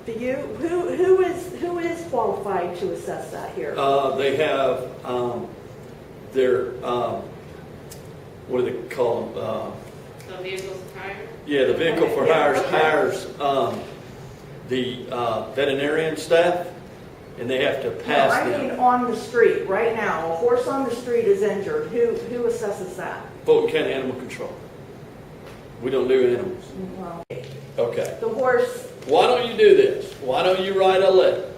Do you, who is qualified to assess that here? They have their, what do they call them? The vehicles hired? Yeah, the vehicle for hires the veterinarian staff, and they have to No, pass I them. mean on the street, right now, a horse on the street is injured, who assesses that? Fulton County Animal Control. We don't do animals. Well, Okay. the horse, Why don't you do this? Why don't you write a letter?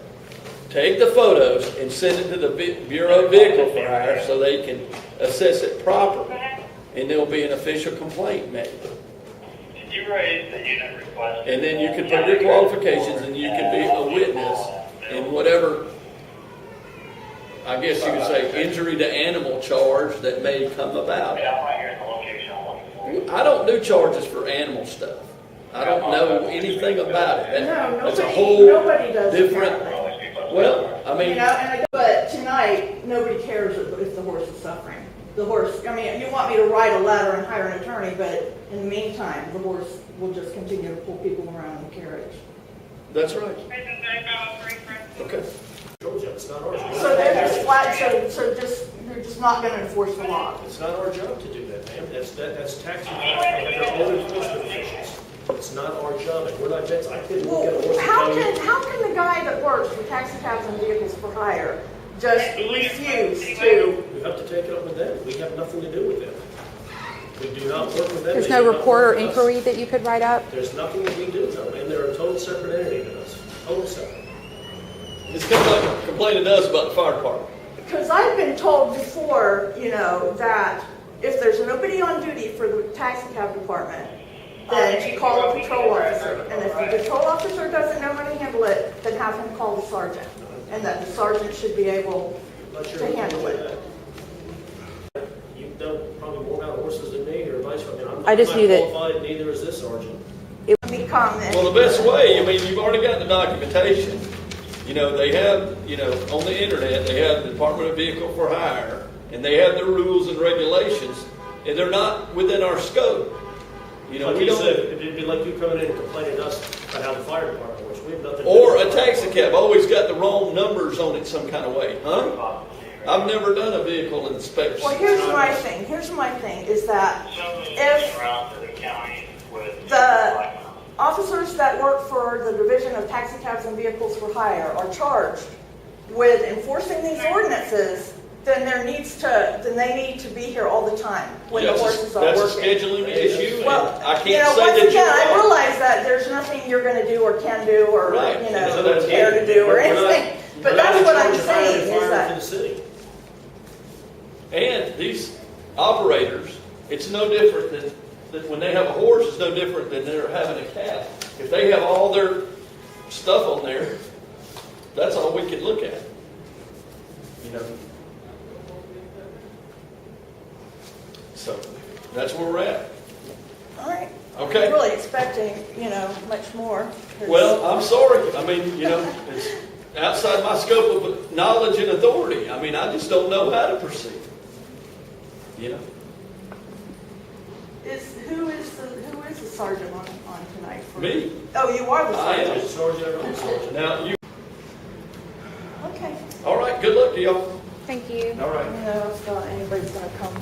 Take the photos and send it to the Bureau of Vehicle for Hire so they can assess it properly. And there'll be an official complaint made. Did you raise the unit request? And then you can put your qualifications and you can be a witness in whatever, I guess you could say, injury to animal charge that may come about. Yeah, I'm right here in the location I'm looking for. I don't do charges for animal stuff. I don't know anything about it. no, That's a nobody, whole nobody does different, apparently. well, I You mean, know, but tonight, nobody cares if the horse is suffering. The horse, I mean, you want me to write a letter and hire an attorney, but in the meantime, the horse will just continue to pull people around in the carriage. that's right. Okay. Georgia, it's not our job. So they're just flat, so they're just not gonna enforce the law. It's not our job to do that, ma'am. That's taxi and their own enforcement officials. It's not our job, and we're not, I couldn't look at a horse and tell you. How can the guy that works for taxi cabs and vehicles for hire just refuse to? We have to take it up with them. We have nothing to do with them. We do not work with them. There's They no do not report or work with us. inquiry that you could write up? There's nothing that we do, no, and they're a total separate entity to us. Total separate. It's kind of like complaining to us about the fire department. Because I've been told before, you know, that if there's nobody on duty for the taxi cab department, then you call a patrol officer. And if the patrol officer doesn't know how to handle it, then have him call the sergeant. And that the sergeant should be able Not sure to what handle do with it. that. You know probably more about horses than me, or vice versa. I'm I just not knew that- qualified, neither is this sergeant. It would become. Well, the best way, I mean, you've already got the documentation. You know, they have, you know, on the internet, they have the Department of Vehicle for Hire, and they have their rules and regulations, and they're not within our scope. You know, Like we you don't, said, it'd be like you coming in and complaining to us about how the fire department works. We have nothing to do or with a it. taxi cab always got the wrong numbers on it some kind of way, huh? I've never done a vehicle inspection. Well, here's my thing, is that if Around to the county with. the officers that work for the Division of Taxi Cabs and Vehicles for Hire are charged with enforcing these ordinances, then they need to be here all the time when the horses are That's a working. scheduling issue, and Well, I you know, can't say once that again, I you're wrong. realize that there's nothing you're gonna do or can do or, Right. you So know, that's care to do or we're not- anything. But we're not that's in what charge I'm of hiring saying and is firing that. to the city. And these operators, it's no different than when they have a horse, it's no different than they're having a cat. If they have all their stuff on there, that's all we can look at. You know? So, that's where we're at. All right. Okay. I'm really expecting, you know, much more. 'Cause- Well, I'm sorry. I mean, you know, it's outside my scope of knowledge and authority. I mean, I just don't know how to proceed. You know? Who is the sergeant on tonight? For Me. Oh, you are the I am. sergeant. Sergeant, I'm sergeant. Now, you, Okay. all right, good luck to y'all. Thank you. All right. You know, if anybody's gonna come